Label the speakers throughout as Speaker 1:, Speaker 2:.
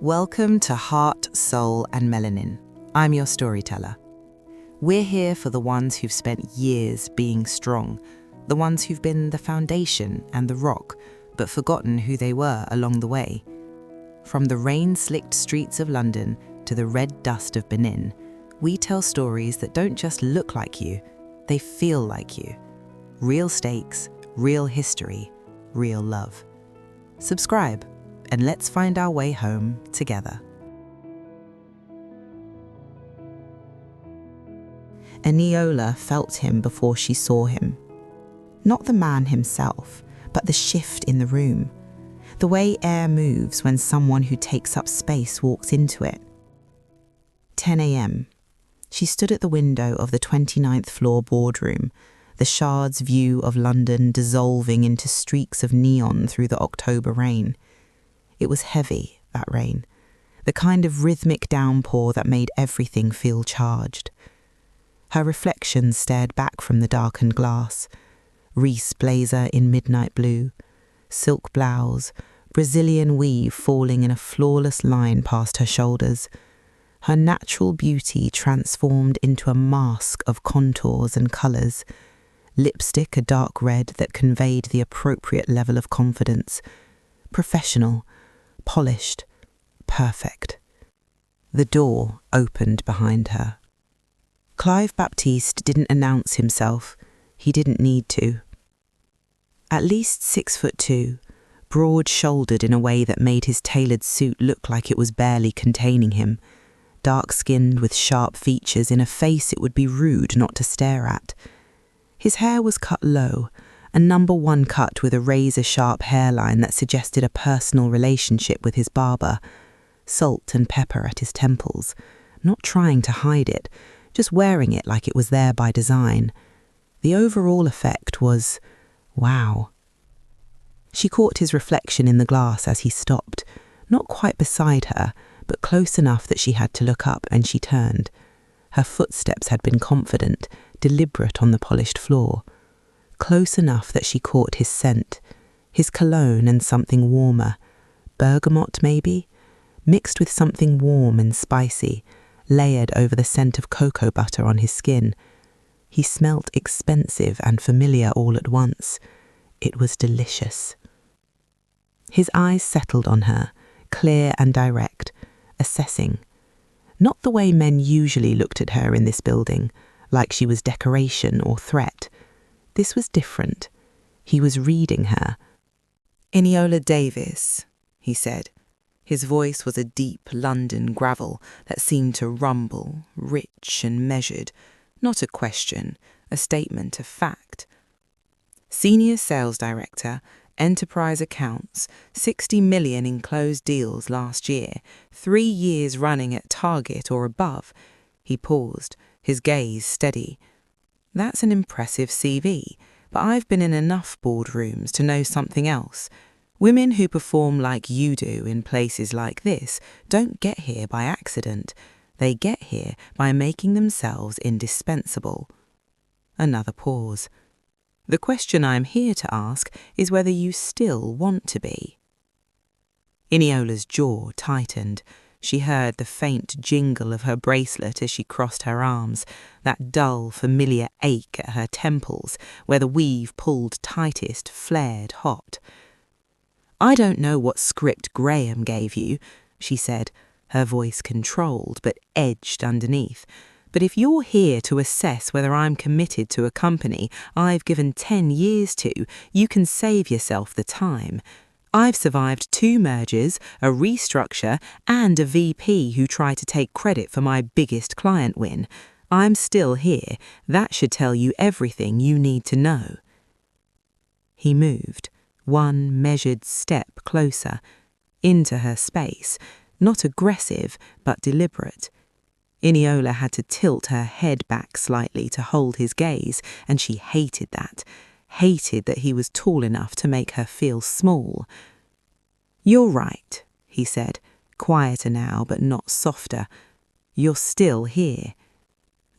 Speaker 1: Welcome to Heart, Soul and Melanin. I'm your storyteller. We're here for the ones who've spent years being strong, the ones who've been the foundation and the rock, but forgotten who they were along the way. From the rain-slicked streets of London to the red dust of Benin, we tell stories that don't just look like you, they feel like you. Real stakes, real history, real love. Subscribe, and let's find our way home together.
Speaker 2: Eniola felt him before she saw him. Not the man himself, but the shift in the room. The way air moves when someone who takes up space walks into it. 10 a.m. She stood at the window of the 29th floor boardroom, the Shard's view of London dissolving into streaks of neon through the October rain. It was heavy, that rain, the kind of rhythmic downpour that made everything feel charged. Her reflection stared back from the darkened glass. Reese blazer in midnight blue, silk blouse, Brazilian weave falling in a flawless line past her shoulders. Her natural beauty transformed into a mask of contours and colours. Lipstick a dark red that conveyed the appropriate level of confidence. Professional, polished, perfect. The door opened behind her. Clive Baptiste didn't announce himself. He didn't need to. At least 6'2", broad-shouldered in a way that made his tailored suit look like it was barely containing him, dark-skinned with sharp features in a face it would be rude not to stare at. His hair was cut low, a number one cut with a razor-sharp hairline that suggested a personal relationship with his barber, salt and pepper at his temples, not trying to hide it, just wearing it like it was there by design. The overall effect was, wow. She caught his reflection in the glass as he stopped, not quite beside her, but close enough that she had to look up, and she turned. Her footsteps had been confident, deliberate on the polished floor. Close enough that she caught his scent, his cologne and something warmer, bergamot maybe, mixed with something warm and spicy, layered over the scent of cocoa butter on his skin. He smelt expensive and familiar all at once. It was delicious. His eyes settled on her, clear and direct, assessing. Not the way men usually looked at her in this building, like she was decoration or threat. This was different. He was reading her.
Speaker 1: Eniola Davis, he said. His voice was a deep London gravel that seemed to rumble, rich and measured, not a question, a statement of fact. Senior Sales Director, Enterprise Accounts, 60 million in closed deals last year, 3 years running at target or above. He paused, his gaze steady. That's an impressive CV, but I've been in enough boardrooms to know something else. Women who perform like you do in places like this don't get here by accident. They get here by making themselves indispensable. Another pause. The question I'm here to ask is whether you still want to be. Eniola's jaw tightened. She heard the faint jingle of her bracelet as she crossed her arms, that dull, familiar ache at her temples where the weave pulled tightest flared hot. I don't know what script Graham gave you, she said, her voice controlled but edged underneath. But if you're here to assess whether I'm committed to a company I've given 10 years to, you can save yourself the time. I've survived 2 mergers, a restructure, and a VP who tried to take credit for my biggest client win. I'm still here. That should tell you everything you need to know. He moved, one measured step closer, into her space, not aggressive, but deliberate. Eniola had to tilt her head back slightly to hold his gaze, and she hated that. Hated that he was tall enough to make her feel small. You're right, he said, quieter now but not softer. You're still here.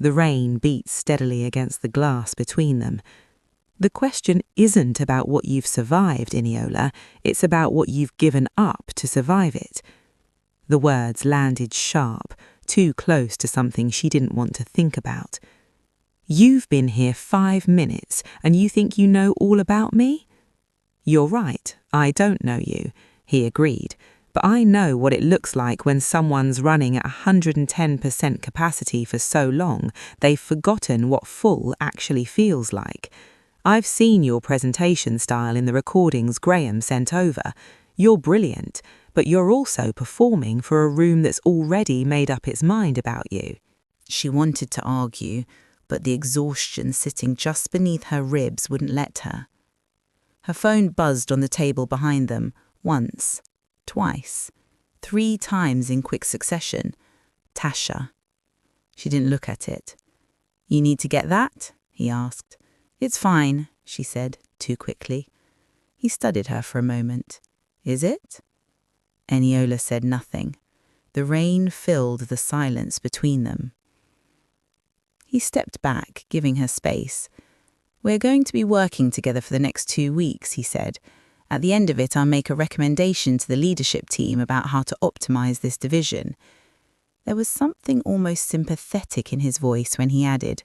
Speaker 1: The rain beat steadily against the glass between them. The question isn't about what you've survived, Eniola. It's about what you've given up to survive it. The words landed sharp, too close to something she didn't want to think about. "You've been here 5 minutes and you think you know all about me?" "You're right, I don't know you," he agreed, "but I know what it looks like when someone's running at 110% capacity for so long they've forgotten what full actually feels like. I've seen your presentation style in the recordings Graham sent over. You're brilliant, but you're also performing for a room that's already made up its mind about you."
Speaker 2: She wanted to argue, but the exhaustion sitting just beneath her ribs wouldn't let her. Her phone buzzed on the table behind them, once, twice, 3 times in quick succession. Tasha. She didn't look at it. "You need to get that?" he asked. "It's fine," she said, too quickly. He studied her for a moment. "Is it?" Eniola said nothing. The rain filled the silence between them. He stepped back, giving her space. "We're going to be working together for the next 2 weeks," he said. "At the end of it, I'll make a recommendation to the leadership team about how to optimize this division." There was something almost sympathetic in his voice when he added,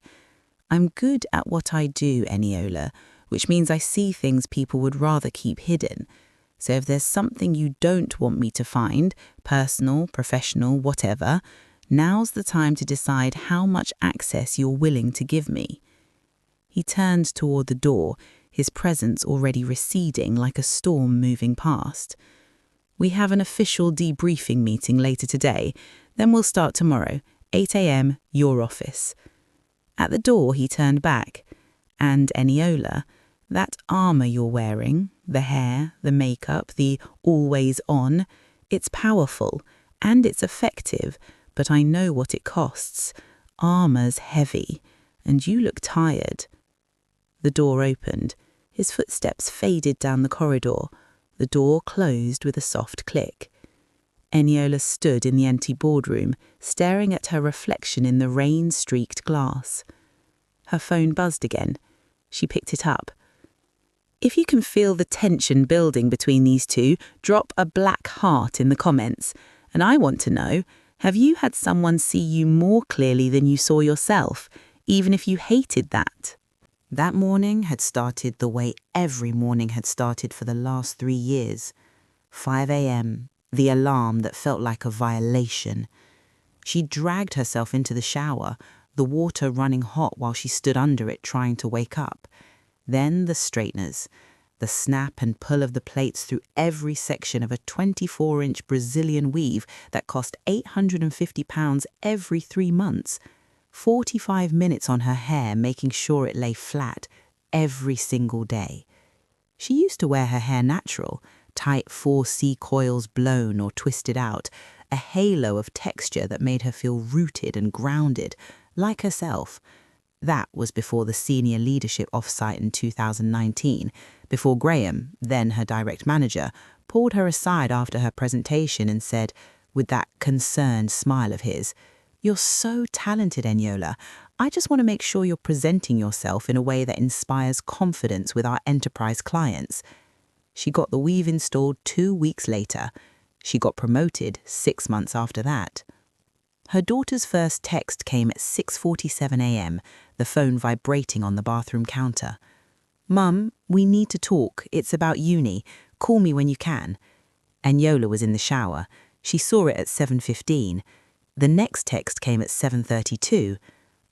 Speaker 2: "I'm good at what I do, Eniola, which means I see things people would rather keep hidden. So if there's something you don't want me to find, personal, professional, whatever, now's the time to decide how much access you're willing to give me." He turned toward the door, his presence already receding like a storm moving past. "We have an official debriefing meeting later today, then we'll start tomorrow, 8 a.m, your office." At the door he turned back. "And Eniola, that armour you're wearing, the hair, the makeup, the always on, it's powerful and it's effective, but I know what it costs. Armour's heavy, and you look tired." The door opened. His footsteps faded down the corridor. The door closed with a soft click. Eniola stood in the empty boardroom, staring at her reflection in the rain-streaked glass. Her phone buzzed again. She picked it up. "If you can feel the tension building between these two, drop a black heart in the comments. And I want to know, have you had someone see you more clearly than you saw yourself, even if you hated that?" That morning had started the way every morning had started for the last 3 years. 5 a.m, the alarm that felt like a violation. She dragged herself into the shower, the water running hot while she stood under it trying to wake up. Then the straighteners, the snap and pull of the plaits through every section of a 24-inch Brazilian weave that cost £850 every 3 months. 45 minutes on her hair making sure it lay flat every single day. She used to wear her hair natural, tight 4C coils blown or twisted out, a halo of texture that made her feel rooted and grounded, like herself. That was before the senior leadership offsite in 2019, before Graham, then her direct manager, pulled her aside after her presentation and said, with that concerned smile of his, "You're so talented, Eniola. I just want to make sure you're presenting yourself in a way that inspires confidence with our enterprise clients." She got the weave installed 2 weeks later. She got promoted 6 months after that. Her daughter's first text came at 6:47 a.m, the phone vibrating on the bathroom counter. "Mum, we need to talk. It's about uni. Call me when you can." Eniola was in the shower. She saw it at 7:15. The next text came at 7:32.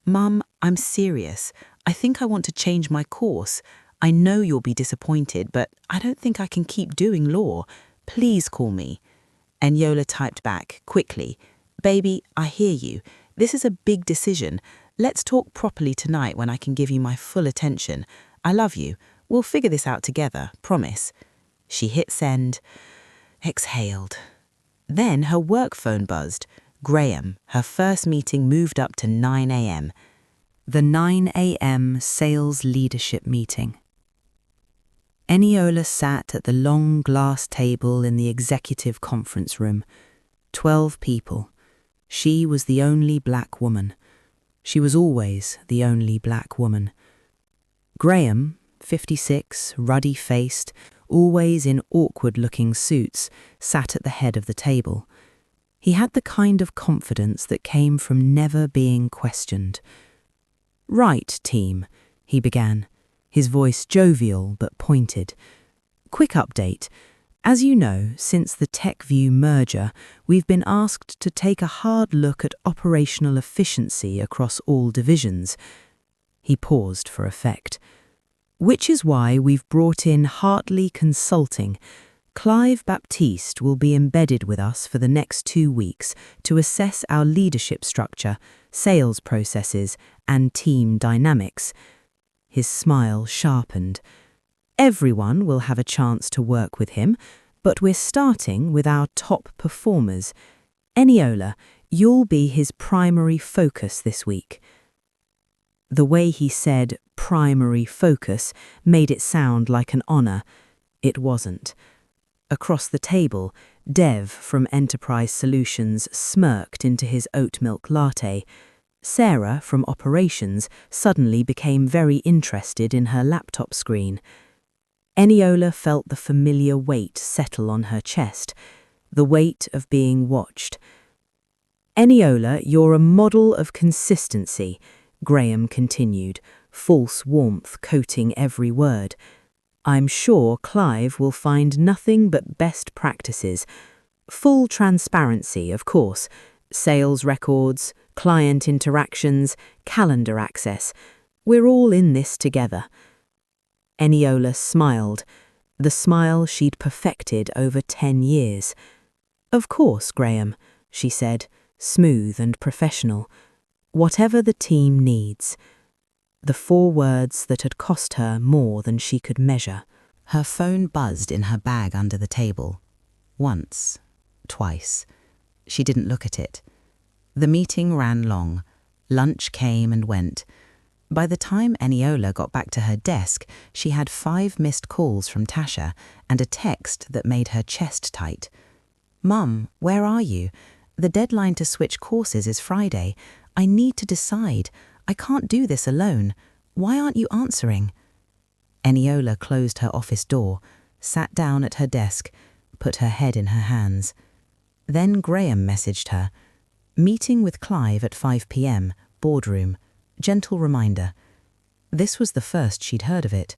Speaker 2: "Mum, I'm serious. I think I want to change my course. I know you'll be disappointed, but I don't think I can keep doing law. Please call me." Eniola typed back, quickly, "Baby, I hear you. This is a big decision. Let's talk properly tonight when I can give you my full attention. I love you. We'll figure this out together, promise." She hit send, exhaled. Then her work phone buzzed. Graham, her first meeting moved up to 9 a.m. The 9 a.m. sales leadership meeting. Eniola sat at the long glass table in the executive conference room. 12 people. She was the only black woman. She was always the only black woman. Graham, 56, ruddy-faced, always in awkward-looking suits, sat at the head of the table. He had the kind of confidence that came from never being questioned. "Right, team," he began, his voice jovial but pointed. "Quick update. As you know, since the TechView merger, we've been asked to take a hard look at operational efficiency across all divisions." He paused for effect. "Which is why we've brought in Hartley Consulting. Clive Baptiste will be embedded with us for the next 2 weeks to assess our leadership structure, sales processes, and team dynamics." His smile sharpened. "Everyone will have a chance to work with him, but we're starting with our top performers. Eniola, you'll be his primary focus this week." The way he said primary focus made it sound like an honor. It wasn't. Across the table, Dev from Enterprise Solutions smirked into his oat milk latte. Sarah from Operations suddenly became very interested in her laptop screen. Eniola felt the familiar weight settle on her chest, the weight of being watched. "Eniola, you're a model of consistency," Graham continued, false warmth coating every word. "I'm sure Clive will find nothing but best practices. Full transparency, of course. Sales records, client interactions, calendar access. We're all in this together." Eniola smiled, the smile she'd perfected over 10 years. "Of course, Graham," she said, smooth and professional. "Whatever the team needs." The 4 words that had cost her more than she could measure. Her phone buzzed in her bag under the table. Once, twice. She didn't look at it. The meeting ran long. Lunch came and went. By the time Eniola got back to her desk, she had 5 missed calls from Tasha and a text that made her chest tight. "Mum, where are you? The deadline to switch courses is Friday. I need to decide. I can't do this alone. Why aren't you answering?" Eniola closed her office door, sat down at her desk, put her head in her hands. Then Graham messaged her. "Meeting with Clive at 5 p.m, boardroom. Gentle reminder." This was the first she'd heard of it.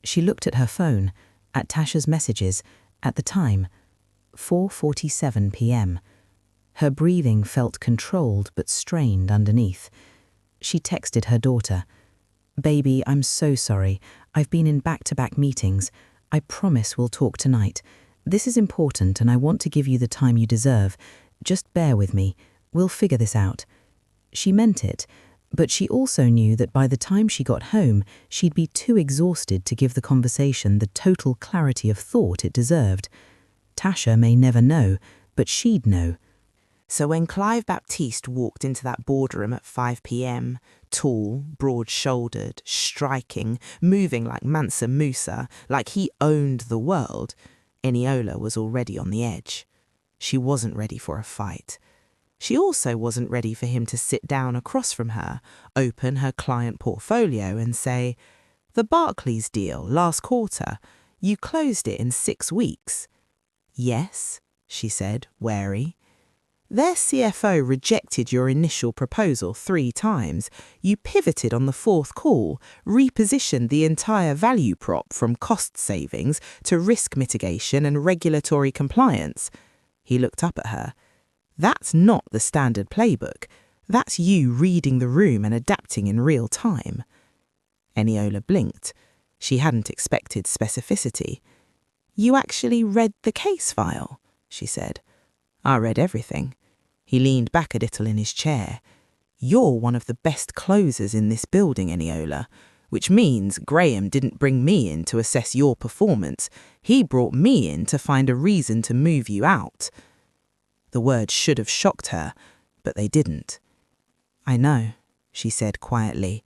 Speaker 2: She looked at her phone, at Tasha's messages, at the time. 4:47 p.m. Her breathing felt controlled but strained underneath. She texted her daughter. "Baby, I'm so sorry. I've been in back-to-back meetings. I promise we'll talk tonight. This is important and I want to give you the time you deserve. Just bear with me. We'll figure this out." She meant it, but she also knew that by the time she got home, she'd be too exhausted to give the conversation the total clarity of thought it deserved. Tasha may never know, but she'd know.
Speaker 1: So when Clive Baptiste walked into that boardroom at 5 p.m, tall, broad-shouldered, striking, moving like Mansa Musa, like he owned the world, Eniola was already on the edge. She wasn't ready for a fight. She also wasn't ready for him to sit down across from her, open her client portfolio and say, "The Barclays deal last quarter, you closed it in 6 weeks. "Yes," she said, wary. "Their CFO rejected your initial proposal 3 times. You pivoted on the 4th call, repositioned the entire value prop from cost savings to risk mitigation and regulatory compliance." He looked up at her. "That's not the standard playbook. That's you reading the room and adapting in real time." Eniola blinked. She hadn't expected specificity. "You actually read the case file?" she said. "I read everything." He leaned back a little in his chair. "You're one of the best closers in this building, Eniola, which means Graham didn't bring me in to assess your performance. He brought me in to find a reason to move you out." The words should have shocked her, but they didn't. "I know," she said quietly.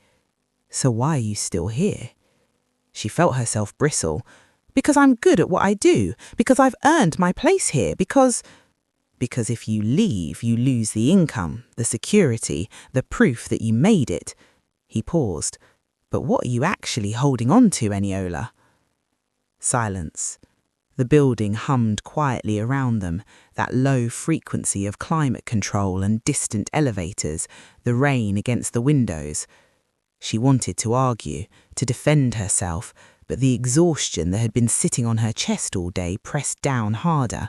Speaker 1: "So why are you still here?" She felt herself bristle. "Because I'm good at what I do. Because I've earned my place here. Because if you leave, you lose the income, the security, the proof that you made it." He paused. "But what are you actually holding on to, Eniola?" Silence. The building hummed quietly around them, that low frequency of climate control and distant elevators, the rain against the windows. She wanted to argue, to defend herself, but the exhaustion that had been sitting on her chest all day pressed down harder.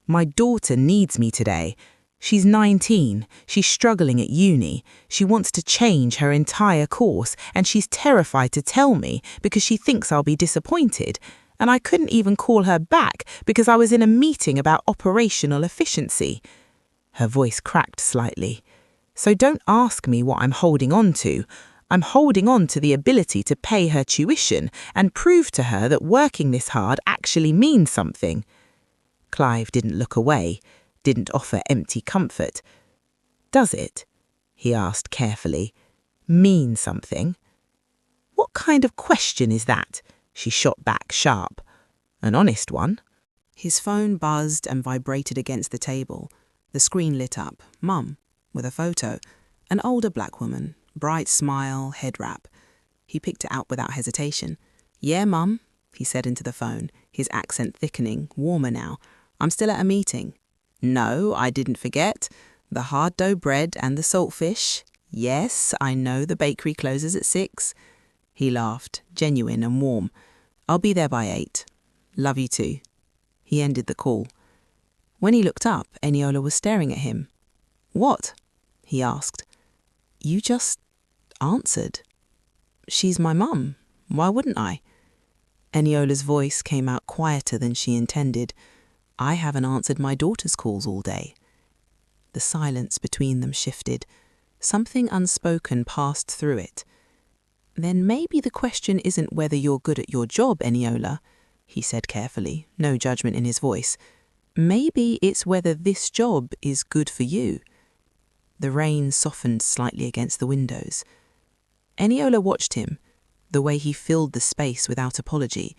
Speaker 1: "My daughter needs me today. She's 19, she's struggling at uni, she wants to change her entire course, and she's terrified to tell me because she thinks I'll be disappointed. And I couldn't even call her back because I was in a meeting about operational efficiency." Her voice cracked slightly. "So don't ask me what I'm holding on to. I'm holding on to the ability to pay her tuition and prove to her that working this hard actually means something." Clive didn't look away, didn't offer empty comfort. "Does it?" he asked carefully. "Mean something?" "What kind of question is that?" she shot back sharp. "An honest one." His phone buzzed and vibrated against the table. The screen lit up. Mum, with a photo. An older black woman, bright smile, head wrap. He picked it out without hesitation. "Yeah, Mum," he said into the phone, his accent thickening, warmer now. "I'm still at a meeting." "No, I didn't forget. The hard dough bread and the saltfish. Yes, I know the bakery closes at 6. He laughed, genuine and warm. "I'll be there by 8. Love you too." He ended the call. When he looked up, Eniola was staring at him. "What?" he asked. "You just answered." "She's my mum. Why wouldn't I?" Eniola's voice came out quieter than she intended. "I haven't answered my daughter's calls all day." The silence between them shifted. Something unspoken passed through it. "Then maybe the question isn't whether you're good at your job, Eniola," he said carefully, no judgment in his voice. "Maybe it's whether this job is good for you." The rain softened slightly against the windows. Eniola watched him, the way he filled the space without apology,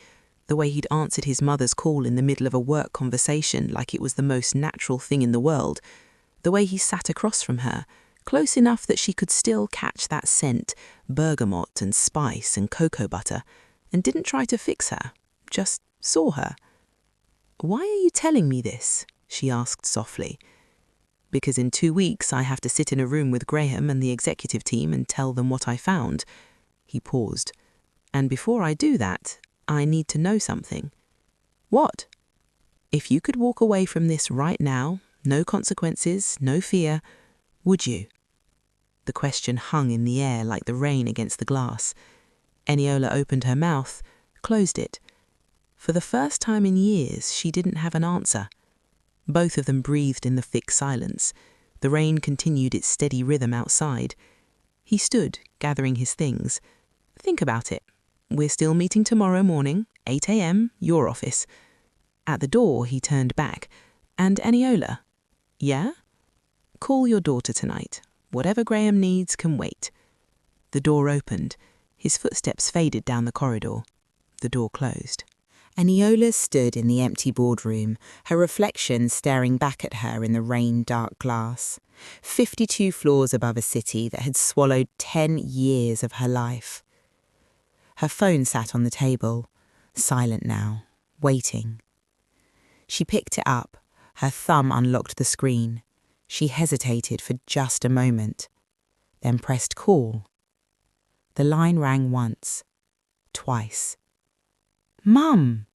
Speaker 1: the way he'd answered his mother's call in the middle of a work conversation like it was the most natural thing in the world, the way he sat across from her, close enough that she could still catch that scent, bergamot and spice and cocoa butter, and didn't try to fix her, just saw her. "Why are you telling me this?" she asked softly. "Because in 2 weeks I have to sit in a room with Graham and the executive team and tell them what I found." He paused. "And before I do that, I need to know something." "What?" "If you could walk away from this right now, no consequences, no fear, would you?" The question hung in the air like the rain against the glass. Eniola opened her mouth, closed it. For the first time in years, she didn't have an answer. Both of them breathed in the thick silence. The rain continued its steady rhythm outside. He stood, gathering his things. "Think about it. We're still meeting tomorrow morning, 8 a.m., your office." At the door, he turned back. "And Eniola?" "Yeah?" "Call your daughter tonight. Whatever Graham needs can wait." The door opened. His footsteps faded down the corridor. The door closed. Eniola stood in the empty boardroom, her reflection staring back at her in the rain-dark glass. 52 floors above a city that had swallowed 10 years of her life. Her phone sat on the table, silent now, waiting. She picked it up. Her thumb unlocked the screen. She hesitated for just a moment, then pressed call. The line rang once, twice. "Mum!"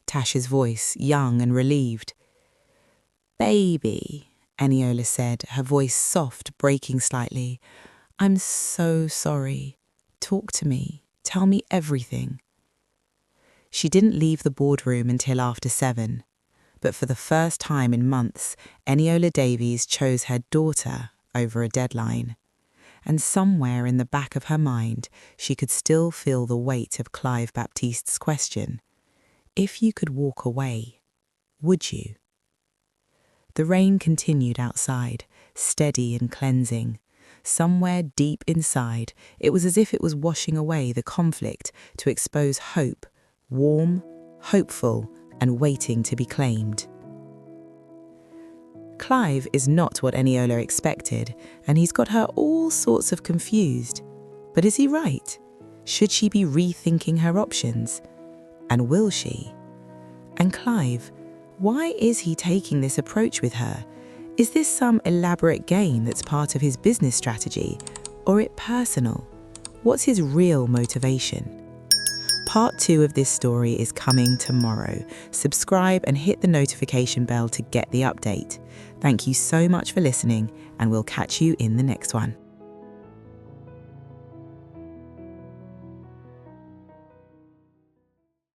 Speaker 1: Tasha's voice, young and relieved. "Baby," Eniola said, her voice soft, breaking slightly. "I'm so sorry. Talk to me. Tell me everything." She didn't leave the boardroom until after 7. But for the first time in months, Eniola Davies chose her daughter over a deadline. And somewhere in the back of her mind, she could still feel the weight of Clive Baptiste's question. If you could walk away, would you? The rain continued outside, steady and cleansing. Somewhere deep inside, it was as if it was washing away the conflict to expose hope, warm, hopeful, and waiting to be claimed. Clive is not what Eniola expected, and he's got her all sorts of confused. But is he right? Should she be rethinking her options? And will she?
Speaker 2: And Clive, why is he taking this approach with her? Is this some elaborate game that's part of his business strategy, or it personal? What's his real motivation? Part 2 of this story is coming tomorrow. Subscribe and hit the notification bell to get the update. Thank you so much for listening, and we'll catch you in the next one.